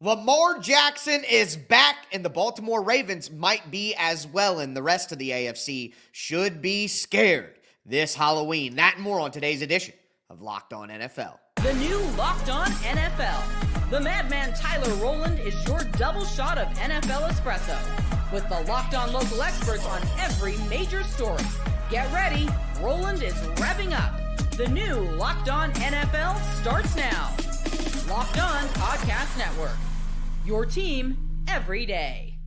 Lamar Jackson is back, and the Baltimore Ravens might be as well, and the rest of the AFC should be scared this Halloween. That and more on today's edition of Locked On NFL. The new Locked On NFL. The madman Tyler Rowland is your double shot of NFL espresso, with the Locked On local experts on every major story. Get ready, Rowland is revving up. The new Locked On NFL starts now. Locked On Podcast Network. Your team every day.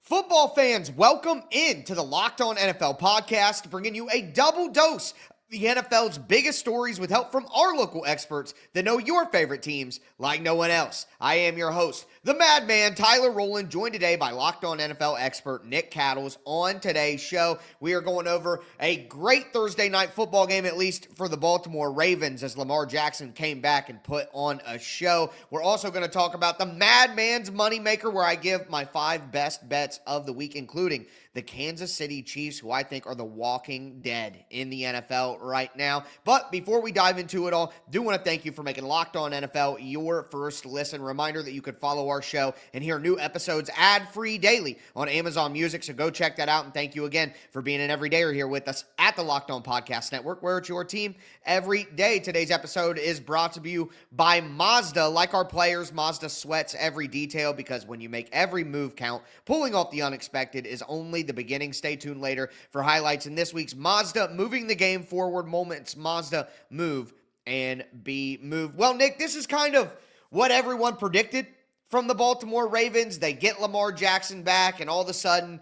Football fans, welcome into the Locked On NFL podcast, bringing you a double dose of the NFL's biggest stories with help from our local experts that know your favorite teams like no one else. I am your host, the madman Tyler Rowland, joined today by Locked On NFL expert Nick Cattles. On today's show, we are going over a great Thursday night football game, at least for the Baltimore Ravens, as Lamar Jackson came back and put on a show. We're also going to talk about the madman's moneymaker, where I give my 5 best bets of the week, including the Kansas City Chiefs, who I think are the walking dead in the NFL right now. But before we dive into it all, do want to thank you for making Locked On NFL your first listen. Reminder that you could follow our show and hear new episodes ad-free daily on Amazon Music, so go check that out. And thank you again for being an everydayer here with us at the Locked On Podcast Network, where it's your team every day. Today's episode is brought to you by Mazda. Like our players, Mazda sweats every detail, because when you make every move count, pulling off the unexpected is only the beginning. Stay tuned later for highlights in this week's Mazda Moving the Game Forward moments. Mazda move and be moved. Well, Nick, this is kind of what everyone predicted from the Baltimore Ravens. They get Lamar Jackson back, and all of a sudden,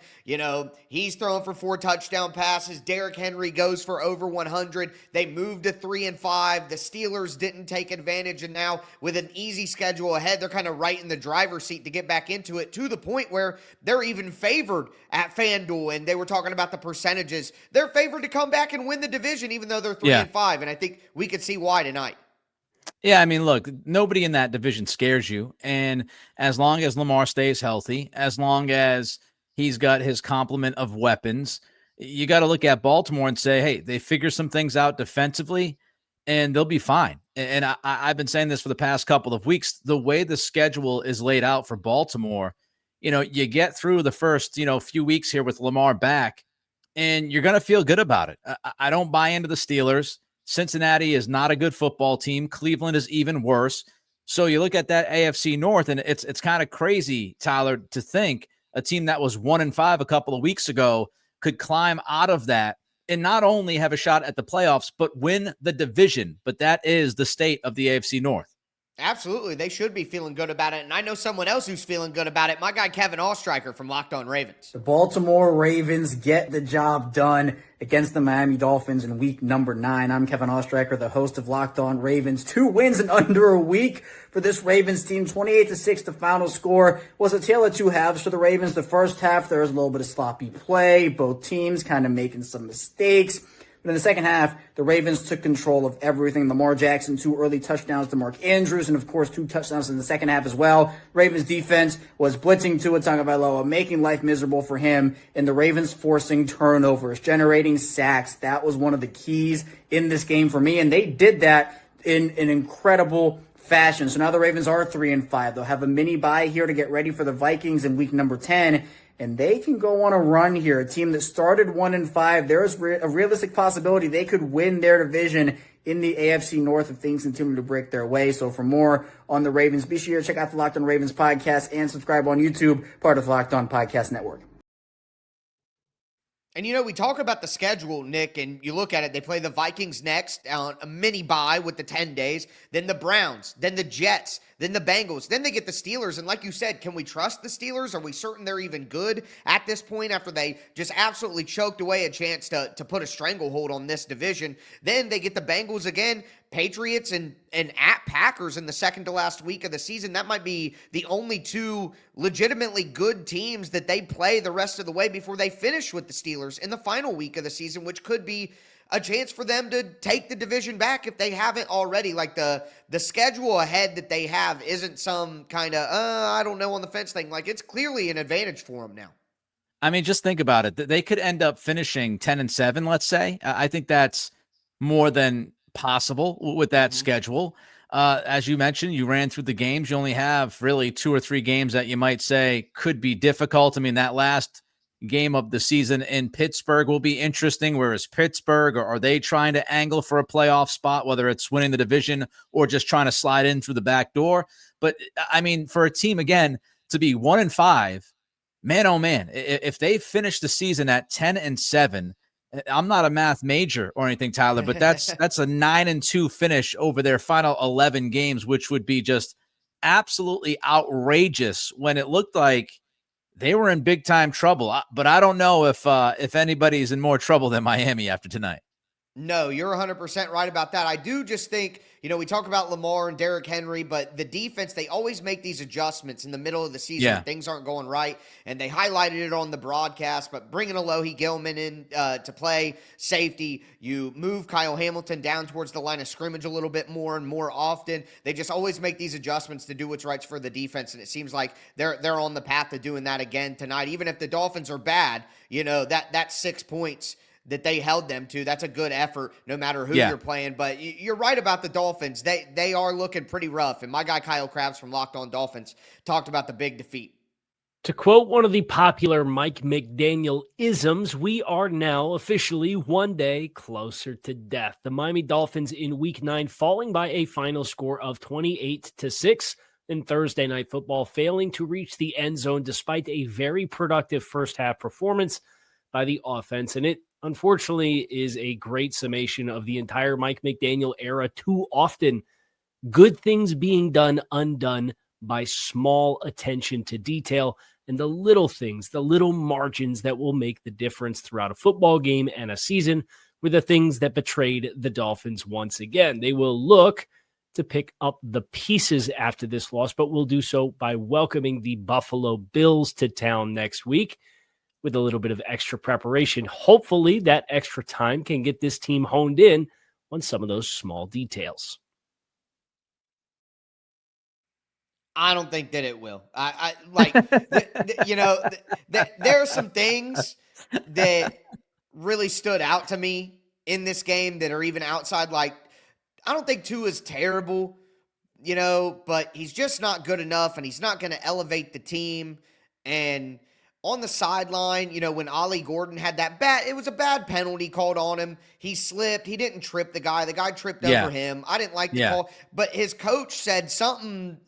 he's throwing for 4 touchdown passes. Derrick Henry goes for over 100. They moved to 3-5. The Steelers didn't take advantage, and now with an easy schedule ahead, they're kind of right in the driver's seat to get back into it, to the point where they're even favored at FanDuel, and they were talking about the percentages. They're favored to come back and win the division, even though they're 3-5, and I think we could see why tonight. Yeah, I mean, look, nobody in that division scares you. And as long as Lamar stays healthy, as long as he's got his complement of weapons, you got to look at Baltimore and say, hey, they figure some things out defensively and they'll be fine. And I've been saying this for the past couple of weeks. The way the schedule is laid out for Baltimore, you get through the first, few weeks here with Lamar back, and you're going to feel good about it. I don't buy into the Steelers. Cincinnati is not a good football team. Cleveland is even worse. So you look at that AFC North, and it's kind of crazy, Tyler, to think a team that was 1-5 a couple of weeks ago could climb out of that and not only have a shot at the playoffs, but win the division. But that is the state of the AFC North. Absolutely. They should be feeling good about it. And I know someone else who's feeling good about it. My guy, Kevin Ostreicher from Locked On Ravens. The Baltimore Ravens get the job done against the Miami Dolphins in week number 9. I'm Kevin Ostreicher, the host of Locked On Ravens. 2 wins in under a week for this Ravens team. 28-6, the final score was a tale of 2 halves for the Ravens. The first half, there was a little bit of sloppy play. Both teams kind of making some mistakes. But in the second half, the Ravens took control of everything. Lamar Jackson, 2 early touchdowns to Mark Andrews, and of course 2 touchdowns in the second half as well. Ravens defense was blitzing Tua Tagovailoa, making life miserable for him, and the Ravens forcing turnovers, generating sacks. That was one of the keys in this game for me, and they did that in an incredible fashion. So now the Ravens are 3-5. They'll have a mini bye here to get ready for the Vikings in week number 10. And they can go on a run here. A team that started 1-5, there is a realistic possibility they could win their division in the AFC North if things continue to break their way. So for more on the Ravens, be sure to check out the Locked On Ravens podcast and subscribe on YouTube, part of the Locked On Podcast Network. And, we talk about the schedule, Nick, and you look at it, they play the Vikings next on a mini bye with the 10 days, then the Browns, then the Jets, then the Bengals, then they get the Steelers. And like you said, can we trust the Steelers? Are we certain they're even good at this point after they just absolutely choked away a chance to put a stranglehold on this division? Then they get the Bengals again, Patriots, and at Packers in the second to last week of the season. That might be the only 2 legitimately good teams that they play the rest of the way before they finish with the Steelers in the final week of the season, which could be a chance for them to take the division back if they haven't already. Like the schedule ahead that they have isn't some kind of, I don't know, on the fence thing. Like, it's clearly an advantage for them now. I mean, just think about it. They could end up finishing 10-7, let's say. I think that's more than possible with that schedule. As you mentioned, you ran through the games. You only have really 2 or 3 games that you might say could be difficult. I mean, that last game of the season in Pittsburgh will be interesting. Where is Pittsburgh, or are they trying to angle for a playoff spot, whether it's winning the division or just trying to slide in through the back door? But I mean, for a team, again, to be 1-5, man, oh man, if they finish the season at 10-7, I'm not a math major or anything, Tyler, but that's a 9-2 finish over their final 11 games, which would be just absolutely outrageous when it looked like they were in big time trouble. But I don't know if anybody's in more trouble than Miami after tonight. No, you're 100% right about that. I do just think, we talk about Lamar and Derrick Henry, but the defense, they always make these adjustments in the middle of the season when things aren't going right, and they highlighted it on the broadcast, but bringing Alohi Gilman in to play safety, you move Kyle Hamilton down towards the line of scrimmage a little bit more and more often. They just always make these adjustments to do what's right for the defense, and it seems like they're on the path to doing that again tonight. Even if the Dolphins are bad, that's 6 points that they held them to. That's a good effort no matter who you're playing. But you're right about the Dolphins. They are looking pretty rough. And my guy Kyle Krabs from Locked On Dolphins talked about the big defeat. To quote one of the popular Mike McDaniel isms, we are now officially one day closer to death. The Miami Dolphins in Week 9 falling by a final score of 28-6 in Thursday Night Football, failing to reach the end zone despite a very productive first half performance by the offense. And it unfortunately is a great summation of the entire Mike McDaniel era. Too often, good things being done undone by small attention to detail and the little things, the little margins that will make the difference throughout a football game and a season were the things that betrayed the Dolphins once again. They will look to pick up the pieces after this loss, but will do so by welcoming the Buffalo Bills to town next week. With a little bit of extra preparation. Hopefully that extra time can get this team honed in on some of those small details. I don't think that it will. There are some things that really stood out to me in this game that are even outside. Like, I don't think Tua is terrible, but he's just not good enough, and he's not going to elevate the team. And on the sideline, when Ollie Gordon had that it was a bad penalty called on him. He slipped. He didn't trip the guy. The guy tripped over him. I didn't like the call. But his coach said something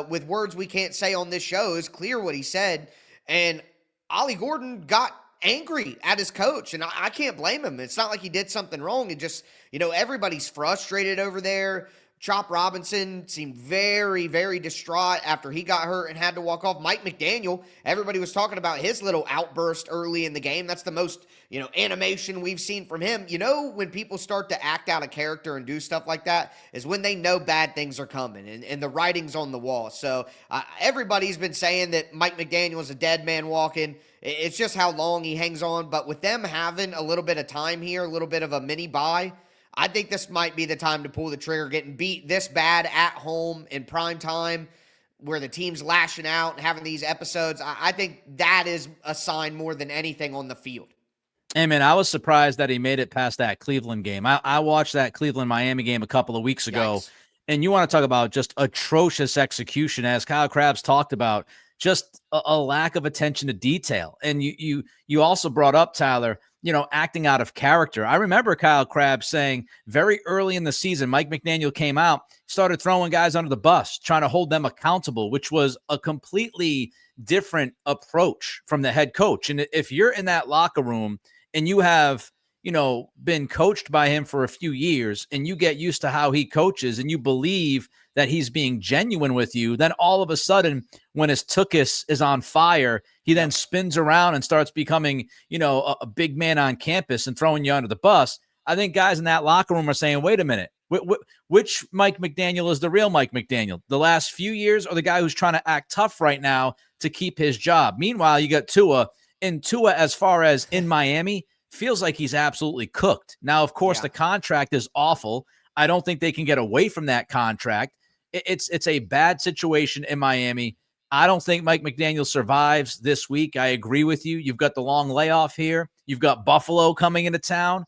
with words we can't say on this show. It's clear what he said. And Ollie Gordon got angry at his coach. And I can't blame him. It's not like he did something wrong. It just, everybody's frustrated over there. Chop Robinson seemed very, very distraught after he got hurt and had to walk off. Mike McDaniel, everybody was talking about his little outburst early in the game. That's the most, animation we've seen from him. When people start to act out of character and do stuff like that is when they know bad things are coming and the writing's on the wall. So everybody's been saying that Mike McDaniel is a dead man walking. It's just how long he hangs on. But with them having a little bit of time here, a little bit of a mini bye, I think this might be the time to pull the trigger. Getting beat this bad at home in prime time where the team's lashing out and having these episodes, I think that is a sign more than anything on the field. Hey, man, I was surprised that he made it past that Cleveland game. I watched that Cleveland-Miami game a couple of weeks ago, and you want to talk about just atrocious execution, as Kyle Krabs talked about, just a lack of attention to detail. And you also brought up, Tyler, acting out of character. I remember Kyle Krabs saying very early in the season, Mike McDaniel came out, started throwing guys under the bus, trying to hold them accountable, which was a completely different approach from the head coach. And if you're in that locker room and you have, been coached by him for a few years and you get used to how he coaches and you believe that he's being genuine with you, then all of a sudden when his tuchus is on fire, he then spins around and starts becoming, a big man on campus and throwing you under the bus. I think guys in that locker room are saying, wait a minute, which Mike McDaniel is the real Mike McDaniel? The last few years, or the guy who's trying to act tough right now to keep his job? Meanwhile, you got Tua, and Tua, as far as in Miami, feels like he's absolutely cooked. Now, of course, the contract is awful. I don't think they can get away from that contract. It's a bad situation in Miami. I don't think Mike McDaniel survives this week. I agree with you. You've got the long layoff here. You've got Buffalo coming into town.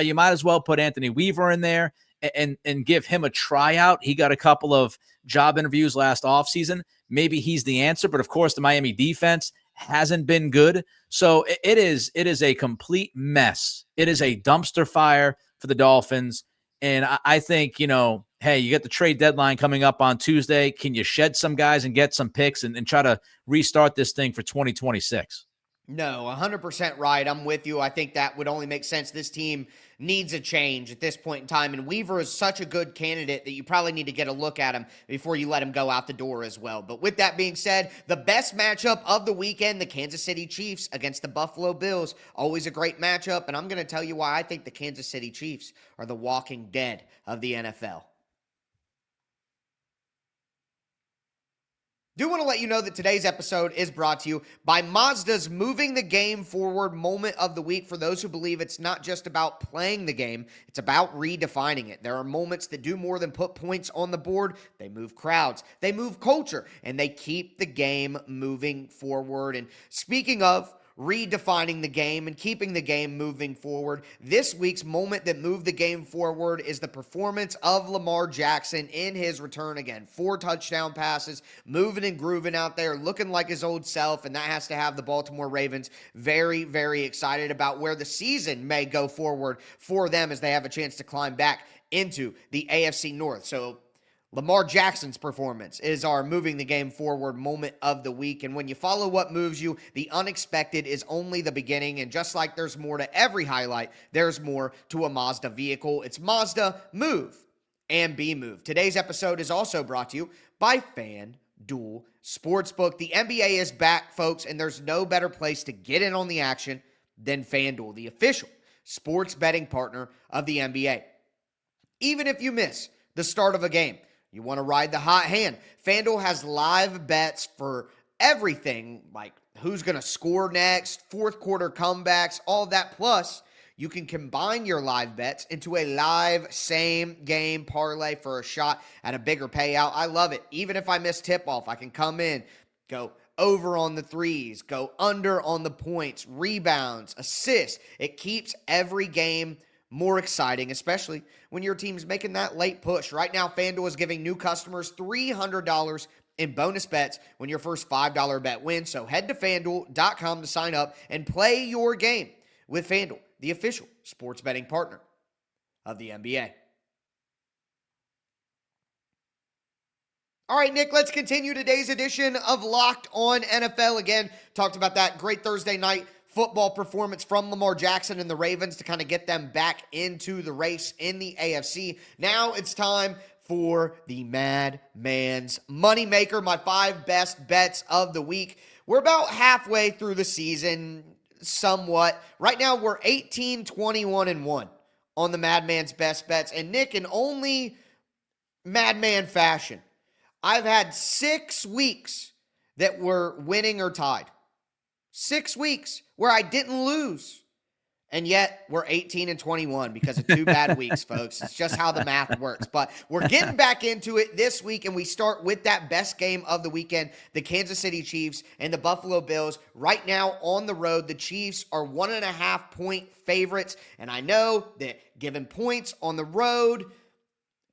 You might as well put Anthony Weaver in there. and give him a tryout. He got a couple of job interviews last offseason. Maybe he's the answer, but of course the Miami defense hasn't been good. So it is a complete mess. It is a dumpster fire for the Dolphins. And I think, hey, you got the trade deadline coming up on Tuesday. Can you shed some guys and get some picks and try to restart this thing for 2026? No, 100% right. I'm with you. I think that would only make sense. This team needs a change at this point in time, and Weaver is such a good candidate that you probably need to get a look at him before you let him go out the door as well. But with that being said, the best matchup of the weekend, the Kansas City Chiefs against the Buffalo Bills. Always a great matchup, and I'm going to tell you why I think the Kansas City Chiefs are the walking dead of the NFL. Do want to let you know that today's episode is brought to you by Mazda's Moving the Game Forward Moment of the Week. For those who believe it's not just about playing the game, it's about redefining it. There are moments that do more than put points on the board. They move crowds, they move culture, and they keep the game moving forward. And speaking of redefining the game and keeping the game moving forward, this week's moment that moved the game forward is the performance of Lamar Jackson in his return again. 4 touchdown passes, moving and grooving out there, looking like his old self, and that has to have the Baltimore Ravens very, very excited about where the season may go forward for them as they have a chance to climb back into the AFC North. So Lamar Jackson's performance is our moving the game forward moment of the week. And when you follow what moves you, the unexpected is only the beginning. And just like there's more to every highlight, there's more to a Mazda vehicle. It's Mazda, move and be moved. Today's episode is also brought to you by FanDuel Sportsbook. The NBA is back, folks, and there's no better place to get in on the action than FanDuel, the official sports betting partner of the NBA. Even if you miss the start of a game, you want to ride the hot hand, FanDuel has live bets for everything, like who's going to score next, fourth quarter comebacks, all that. Plus, you can combine your live bets into a live same-game parlay for a shot at a bigger payout. I love it. Even if I miss tip-off, I can come in, go over on the threes, go under on the points, rebounds, assists. It keeps every game more exciting, especially when your team's making that late push. Right now, FanDuel is giving new customers $300 in bonus bets when your first $5 bet wins. So head to FanDuel.com to sign up and play your game with FanDuel, the official sports betting partner of the NBA. All right, Nick, let's continue today's edition of Locked On NFL. Again, talked about that great Thursday night football performance from Lamar Jackson and the Ravens to kind of get them back into the race in the AFC. Now it's time for the Madman's Moneymaker, my 5 best bets of the week. We're about halfway through the season, somewhat. Right now, we're 18-21-1 on the Madman's best bets. And Nick, in only Madman fashion, I've had 6 weeks that were winning or tied. 6 weeks where I didn't lose. And yet we're 18-21 because of 2 bad weeks, folks. It's just how the math works. But we're getting back into it this week, and we start with that best game of the weekend, the Kansas City Chiefs and the Buffalo Bills. Right now on the road, the Chiefs are 1.5-point favorites. And I know that giving points on the road,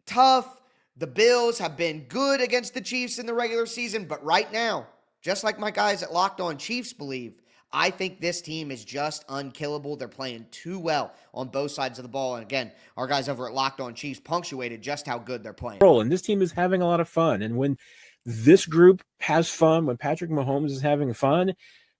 tough. The Bills have been good against the Chiefs in the regular season, but right now, just like my guys at Locked On Chiefs believe, I think this team is just unkillable. They're playing too well on both sides of the ball. And again, our guys over at Locked On Chiefs punctuated just how good they're playing. And this team is having a lot of fun. And when this group has fun, when Patrick Mahomes is having fun,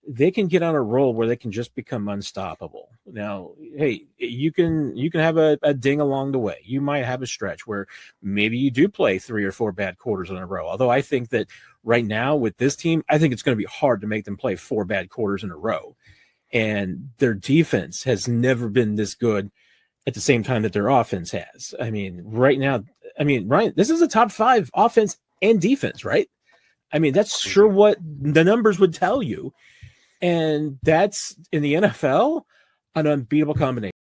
they can get on a roll where they can just become unstoppable. Now, hey, you can have a ding along the way. You might have a stretch where maybe you do play 3 or 4 bad quarters in a row. Although I think that right now with this team, I think it's going to be hard to make them play 4 bad quarters in a row. And their defense has never been this good at the same time that their offense has. I mean, right now, Ryan, this is a top 5 offense and defense, right? I mean, that's sure what the numbers would tell you. And that's, in the NFL, an unbeatable combination.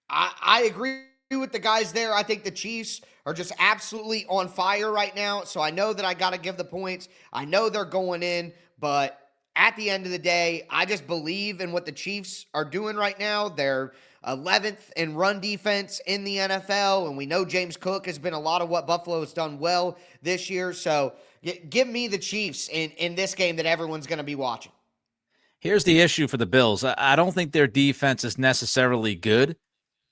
I agree with the guys there. I think the Chiefs are just absolutely on fire right now. So I know that I got to give the points. I know they're going in, but at the end of the day, I just believe in what the Chiefs are doing right now. They're 11th in run defense in the NFL, and we know James Cook has been a lot of what Buffalo has done well this year. So give me the Chiefs in this game that everyone's going to be watching. Here's the issue for the Bills. I don't think their defense is necessarily good,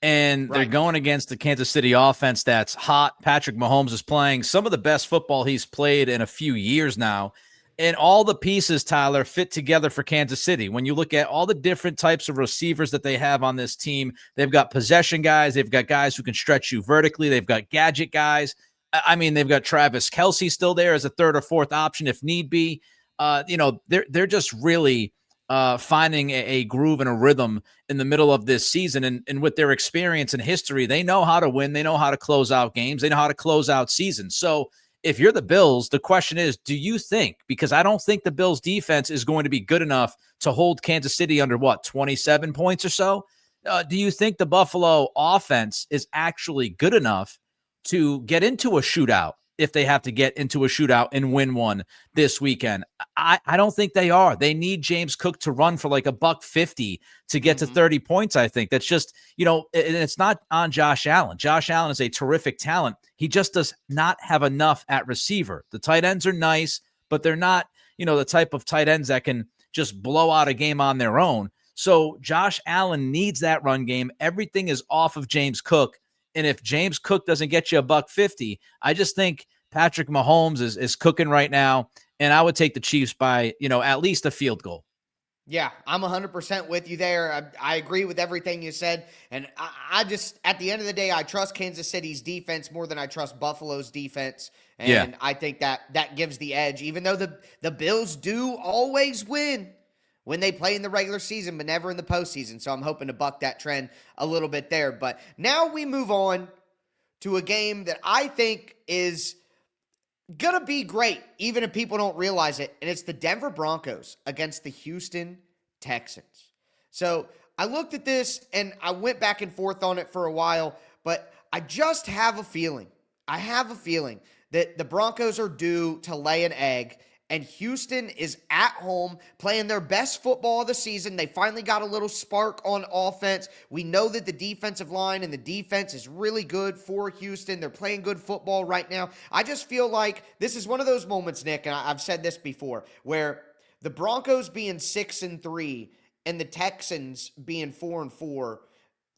and they're going against the Kansas City offense that's hot. Patrick Mahomes is playing some of the best football he's played in a few years now. And all the pieces, Tyler, fit together for Kansas City. When you look at all the different types of receivers that they have on this team, they've got possession guys. They've got guys who can stretch you vertically. They've got gadget guys. I mean, they've got Travis Kelce still there as a third or fourth option if need be. They're just really finding a groove and a rhythm in the middle of this season. And with their experience and history, they know how to win. They know how to close out games. They know how to close out seasons. So if you're the Bills, the question is, do you think, because I don't think the Bills defense is going to be good enough to hold Kansas City under 27 points or so? Do you think the Buffalo offense is actually good enough to get into a shootout if they have to get into a shootout and win one this weekend? I don't think they are. They need James Cook to run for like $150 to get to 30 points. I think that's just, and it's not on Josh Allen. Josh Allen is a terrific talent. He just does not have enough at receiver. The tight ends are nice, but they're not, the type of tight ends that can just blow out a game on their own. So Josh Allen needs that run game. Everything is off of James Cook. And if James Cook doesn't get you $150, I just think Patrick Mahomes is cooking right now. And I would take the Chiefs by, at least a field goal. Yeah, I'm 100% with you there. I agree with everything you said. And I just, at the end of the day, I trust Kansas City's defense more than I trust Buffalo's defense. And I think that gives the edge, even though the Bills do always win when they play in the regular season, but never in the postseason. So I'm hoping to buck that trend a little bit there. But now we move on to a game that I think is going to be great, even if people don't realize it. And it's the Denver Broncos against the Houston Texans. So I looked at this and I went back and forth on it for a while, but I just have a feeling. I have a feeling that the Broncos are due to lay an egg. And Houston is at home playing their best football of the season. They finally got a little spark on offense. We know that the defensive line and the defense is really good for Houston. They're playing good football right now. I just feel like this is one of those moments, Nick, and I've said this before, where the Broncos being 6-3 and the Texans being 4-4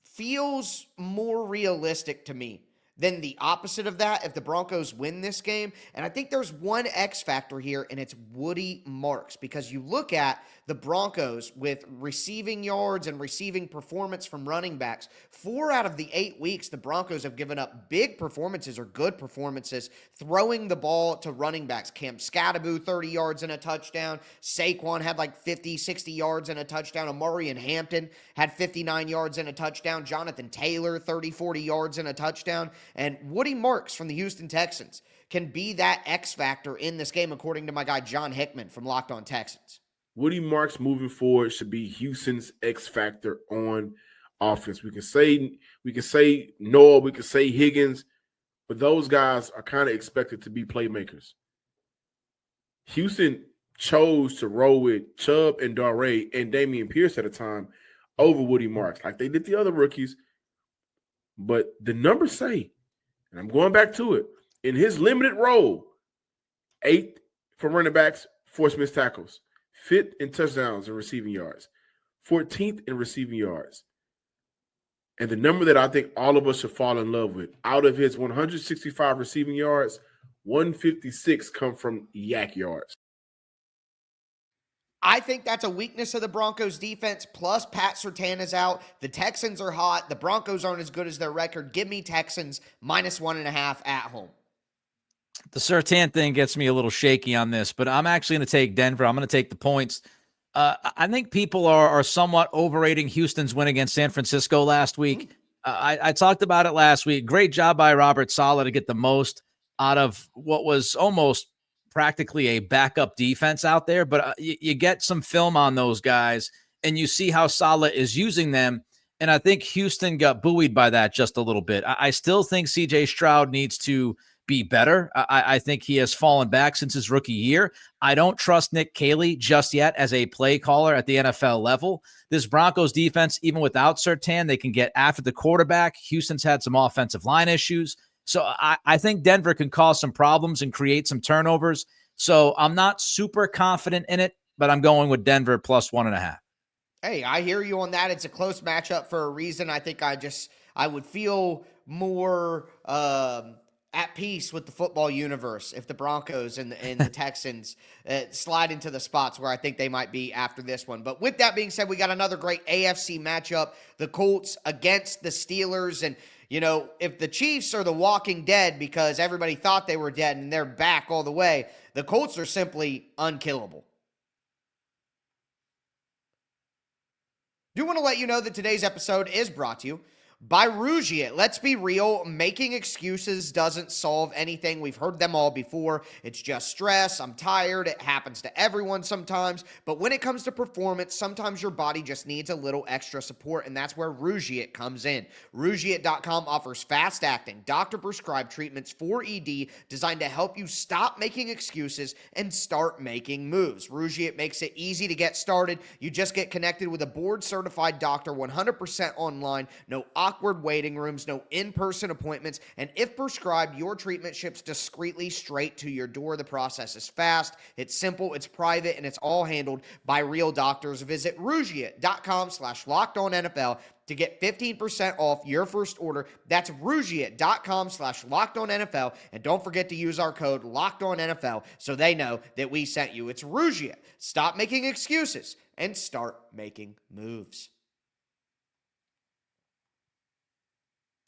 feels more realistic to me than the opposite of that if the Broncos win this game. And I think there's one X factor here, and it's Woody Marks, because you look at the Broncos with receiving yards and receiving performance from running backs. 4 out of the 8 weeks, the Broncos have given up big performances or good performances throwing the ball to running backs. Cam Scatterbo, 30 yards and a touchdown. Saquon had like 50, 60 yards and a touchdown. Amari and Hampton had 59 yards and a touchdown. Jonathan Taylor, 30, 40 yards and a touchdown. And Woody Marks from the Houston Texans can be that X factor in this game, according to my guy John Hickman from Locked On Texans. Woody Marks moving forward should be Houston's X factor on offense. We can say Noah, we can say Higgins, but those guys are kind of expected to be playmakers. Houston chose to roll with Chubb and Dare and Dameon Pierce at a time over Woody Marks, like they did the other rookies. But the numbers say, and I'm going back to it, in his limited role, 8th for running backs, forced missed tackles, 5th in touchdowns and receiving yards, 14th in receiving yards. And the number that I think all of us should fall in love with, out of his 165 receiving yards, 156 come from yak yards. I think that's a weakness of the Broncos defense, plus Pat Surtain is out. The Texans are hot. The Broncos aren't as good as their record. Give me Texans -1.5 at home. The Surtain thing gets me a little shaky on this, but I'm actually going to take Denver. I'm going to take the points. I think people are somewhat overrating Houston's win against San Francisco last week. I talked about it last week. Great job by Robert Saleh to get the most out of what was almost practically a backup defense out there, but you get some film on those guys and you see how Saleh is using them. And I think Houston got buoyed by that just a little bit. I still think CJ Stroud needs to be better. I think he has fallen back since his rookie year. I don't trust Nick Caley just yet as a play caller at the NFL level. This Broncos defense, even without Surtain, they can get after the quarterback. Houston's had some offensive line issues. So I think Denver can cause some problems and create some turnovers. So I'm not super confident in it, but I'm going with Denver plus 1.5. Hey, I hear you on that. It's a close matchup for a reason. I think I would feel more at peace with the football universe if the Broncos and the Texans slide into the spots where I think they might be after this one. But with that being said, we got another great AFC matchup, the Colts against the Steelers. And, you know, if the Chiefs are the walking dead because everybody thought they were dead and they're back all the way, the Colts are simply unkillable. Do want to let you know that today's episode is brought to you by Rougiet. Let's be real, making excuses doesn't solve anything. We've heard them all before. It's just stress. I'm tired. It happens to everyone sometimes. But when it comes to performance, sometimes your body just needs a little extra support, and that's where Rougiet comes in. Rougiet.com offers fast-acting, doctor-prescribed treatments for ED designed to help you stop making excuses and start making moves. Rougiet makes it easy to get started. You just get connected with a board-certified doctor 100% online. No awkward waiting rooms, no in-person appointments, and if prescribed, your treatment ships discreetly straight to your door. The process is fast, it's simple, it's private, and it's all handled by real doctors. Visit Rougiet.com/LockedOnNFL to get 15% off your first order. That's Rougiet.com/LockedOnNFL, and don't forget to use our code LockedOnNFL so they know that we sent you. It's Rougiet. Stop making excuses and start making moves.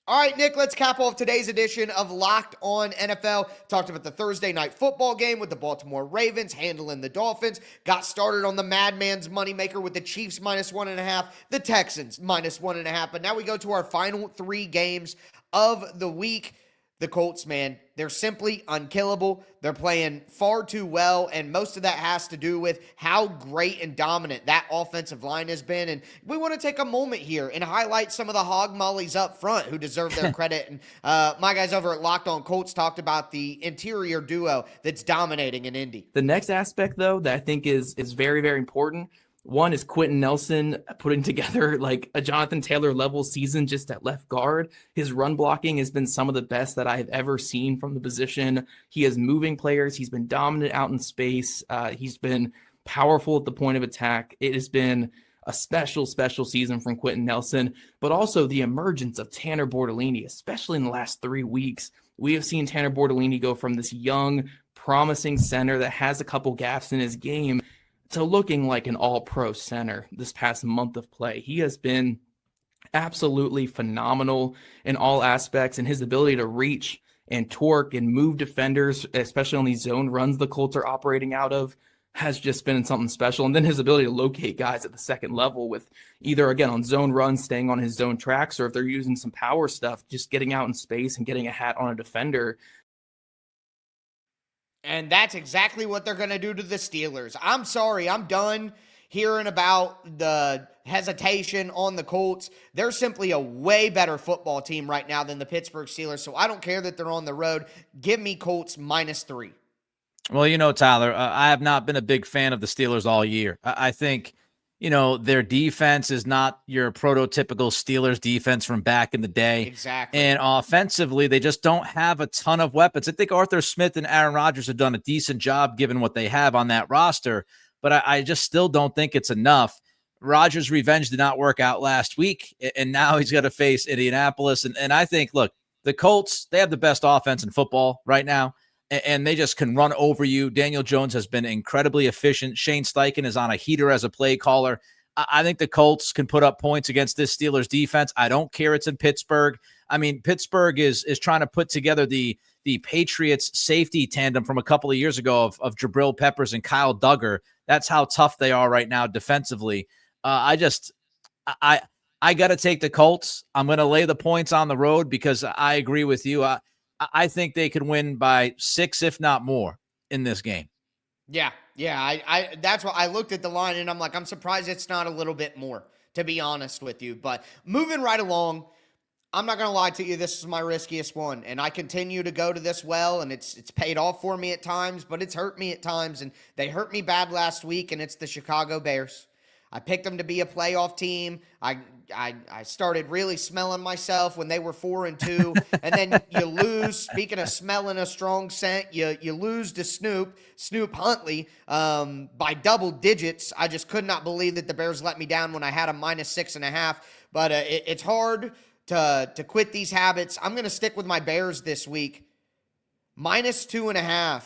All right, Nick, let's cap off today's edition of Locked On NFL. Talked about the Thursday night football game with the Baltimore Ravens handling the Dolphins. Got started on the Madman's moneymaker with the Chiefs minus 1.5, the Texans minus 1.5. But now we go to our final three games of the week. The Colts, man, they're simply unkillable. They're playing far too well, and most of that has to do with how great and dominant that offensive line has been. And we want to take a moment here and highlight some of the hog mollies up front who deserve their credit. And my guys over at Locked On Colts talked about the interior duo that's dominating in Indy. The next aspect, though, that I think is very, very important, one is Quentin Nelson putting together like a Jonathan Taylor level season just at left guard. His run blocking has been some of the best that I have ever seen from the position. He is moving players. He's been dominant out in space. He's been powerful at the point of attack. It has been a special season from Quentin Nelson, but also the emergence of Tanner Bortolini, especially in the last 3 weeks. We have seen Tanner Bortolini go from this young, promising center that has a couple gaps in his game to looking like an all-pro center this past month of play. He has been absolutely phenomenal in all aspects, and his ability to reach and torque and move defenders, especially on these zone runs the Colts are operating out of, has just been something special. And then his ability to locate guys at the second level with either, again, on zone runs, staying on his zone tracks, or if they're using some power stuff, just getting out in space and getting a hat on a defender. And that's exactly what they're going to do to the Steelers. I'm sorry, I'm done hearing about the hesitation on the Colts. They're simply a way better football team right now than the Pittsburgh Steelers, so I don't care that they're on the road. Give me Colts -3. Well, you know, Tyler, I have not been a big fan of the Steelers all year. I think, you know, their defense is not your prototypical Steelers defense from back in the day. Exactly. And offensively, they just don't have a ton of weapons. I think Arthur Smith and Aaron Rodgers have done a decent job given what they have on that roster, but I just still don't think it's enough. Rodgers' revenge did not work out last week, and now he's got to face Indianapolis. And I think, look, the Colts, they have the best offense in football right now, and they just can run over you. Daniel Jones has been incredibly efficient. Shane Steichen is on a heater as a play caller. I think the Colts can put up points against this Steelers defense. I don't care it's in Pittsburgh. I mean, Pittsburgh is trying to put together the Patriots safety tandem from a couple of years ago of Jabril Peppers and Kyle Duggar. That's how tough they are right now defensively. I got to take the Colts. I'm going to lay the points on the road because I agree with you. I think they could win by 6, if not more, in this game. Yeah. I that's why I looked at the line and I'm like, I'm surprised it's not a little bit more, to be honest with you. But moving right along, I'm not going to lie to you. This is my riskiest one, and I continue to go to this well, and it's paid off for me at times, but it's hurt me at times, and they hurt me bad last week, and it's the Chicago Bears. I picked them to be a playoff team. I started really smelling myself when they were 4-2, and then you lose. Speaking of smelling a strong scent, you lose to Snoop Huntley by double digits. I just could not believe that the Bears let me down when I had a -6.5. But it's hard to quit these habits. I'm going to stick with my Bears this week. -2.5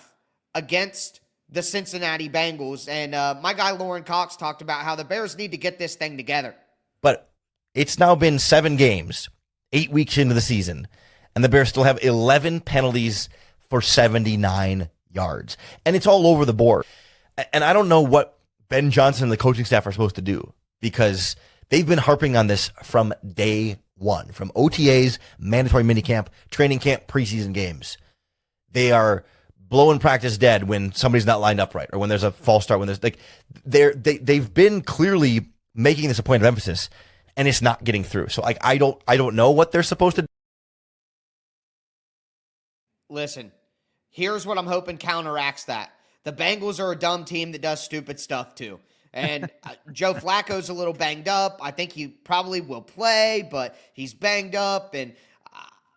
against the Cincinnati Bengals. And my guy Lauren Cox talked about how the Bears need to get this thing together. But it's now been 7 games, 8 weeks into the season, and the Bears still have 11 penalties for 79 yards. And it's all over the board. And I don't know what Ben Johnson and the coaching staff are supposed to do, because they've been harping on this from day one, from OTAs, mandatory minicamp, training camp, preseason games. They are blowing practice dead when somebody's not lined up right, or when there's a false start, when there's they've been clearly making this a point of emphasis, and it's not getting through. So I don't know what they're supposed to do. Listen, here's what I'm hoping counteracts that. The Bengals are a dumb team that does stupid stuff too. And Joe Flacco's a little banged up. I think he probably will play, but he's banged up. And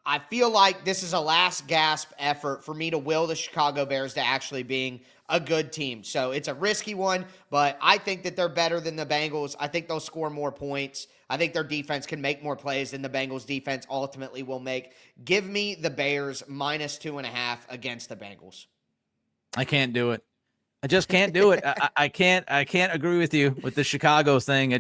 I feel like this is a last gasp effort for me to will the Chicago Bears to actually being a good team. So it's a risky one, but I think that they're better than the Bengals. I think they'll score more points. I think their defense can make more plays than the Bengals defense ultimately will make. Give me the Bears -2.5 against the Bengals. I can't do it. I just can't do it. I can't agree with you with the Chicago thing.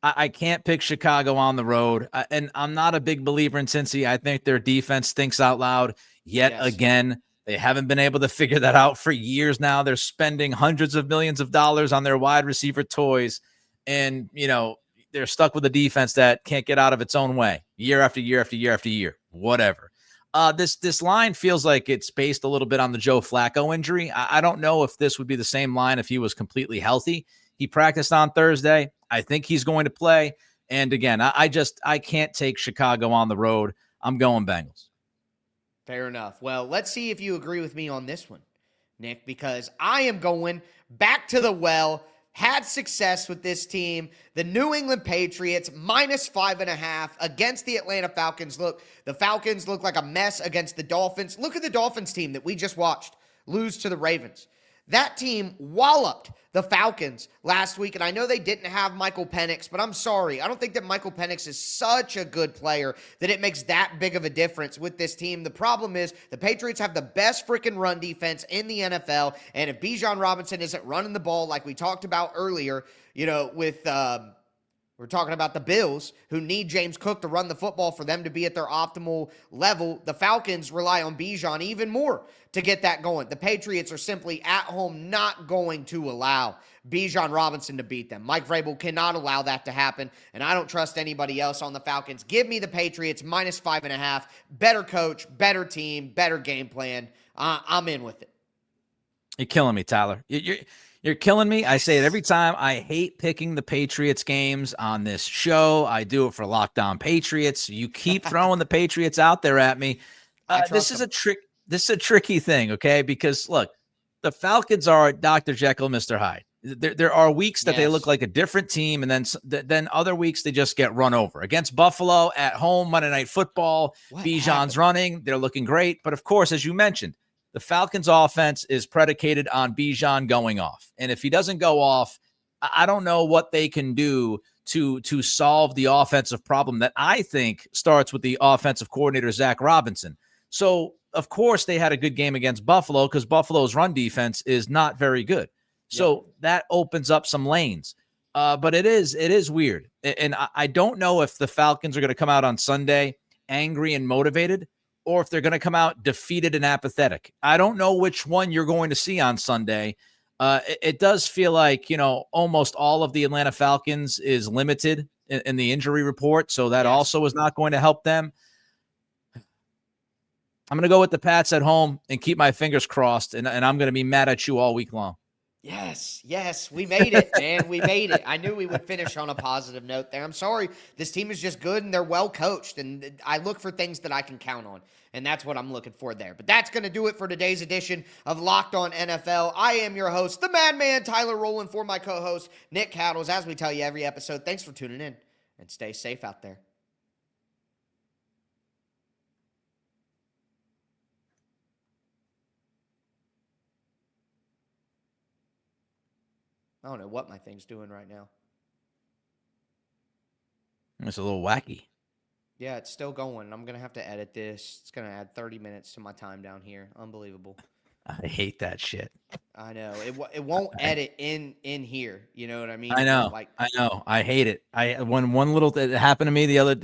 I can't pick Chicago on the road. And I'm not a big believer in Cincy. I think their defense thinks out loud yet again. They haven't been able to figure that out for years now. They're spending hundreds of millions of dollars on their wide receiver toys. And, they're stuck with a defense that can't get out of its own way year after year after year after year, whatever. This line feels like it's based a little bit on the Joe Flacco injury. I don't know if this would be the same line if he was completely healthy. He practiced on Thursday. I think he's going to play. And again, I can't take Chicago on the road. I'm going Bengals. Fair enough. Well, let's see if you agree with me on this one, Nick, because I am going back to the well. Had success with this team. The New England Patriots -5.5 against the Atlanta Falcons. Look, the Falcons look like a mess against the Dolphins. Look at the Dolphins team that we just watched lose to the Ravens. That team walloped the Falcons last week, and I know they didn't have Michael Penix, but I'm sorry. I don't think that Michael Penix is such a good player that it makes that big of a difference with this team. The problem is the Patriots have the best freaking run defense in the NFL, and if Bijan Robinson isn't running the ball like we talked about earlier, with we're talking about the Bills, who need James Cook to run the football for them to be at their optimal level. The Falcons rely on Bijan even more to get that going. The Patriots are simply at home not going to allow Bijan Robinson to beat them. Mike Vrabel cannot allow that to happen, and I don't trust anybody else on the Falcons. Give me the Patriots -5.5. Better coach, better team, better game plan. I'm in with it. You're killing me, Tyler. You're killing me. I say it every time. I hate picking the Patriots games on this show. I do it for Locked On Patriots. You keep throwing the Patriots out there at me. This is a tricky thing, okay? Because look, the Falcons are Dr. Jekyll, Mr. Hyde. There are weeks that they look like a different team, and then other weeks they just get run over. Against Buffalo at home, Monday Night Football, Bijan's running. They're looking great. But of course, as you mentioned, the Falcons' offense is predicated on Bijan going off. And if he doesn't go off, I don't know what they can do to solve the offensive problem that I think starts with the offensive coordinator, Zach Robinson. So, of course, they had a good game against Buffalo because Buffalo's run defense is not very good. So that opens up some lanes. But it is weird. And I don't know if the Falcons are going to come out on Sunday angry and motivated, or if they're going to come out defeated and apathetic. I don't know which one you're going to see on Sunday. It does feel like, almost all of the Atlanta Falcons is limited in the injury report, so that also is not going to help them. I'm going to go with the Pats at home and keep my fingers crossed, and I'm going to be mad at you all week long. Yes, we made it, man. We made it. I knew we would finish on a positive note there. I'm sorry. This team is just good and they're well coached, and I look for things that I can count on, and that's what I'm looking for there. But that's going to do it for today's edition of Locked On NFL. I am your host, the Madman Tyler Rowland, for my co-host Nick Cattles. As we tell you every episode, thanks for tuning in, and stay safe out there. I don't know what my thing's doing right now. It's a little wacky. Yeah, it's still going. I'm going to have to edit this. It's going to add 30 minutes to my time down here. Unbelievable. I hate that shit. I know. It won't edit in here. You know what I mean? I know. I hate it. When one little it happened to me, the other it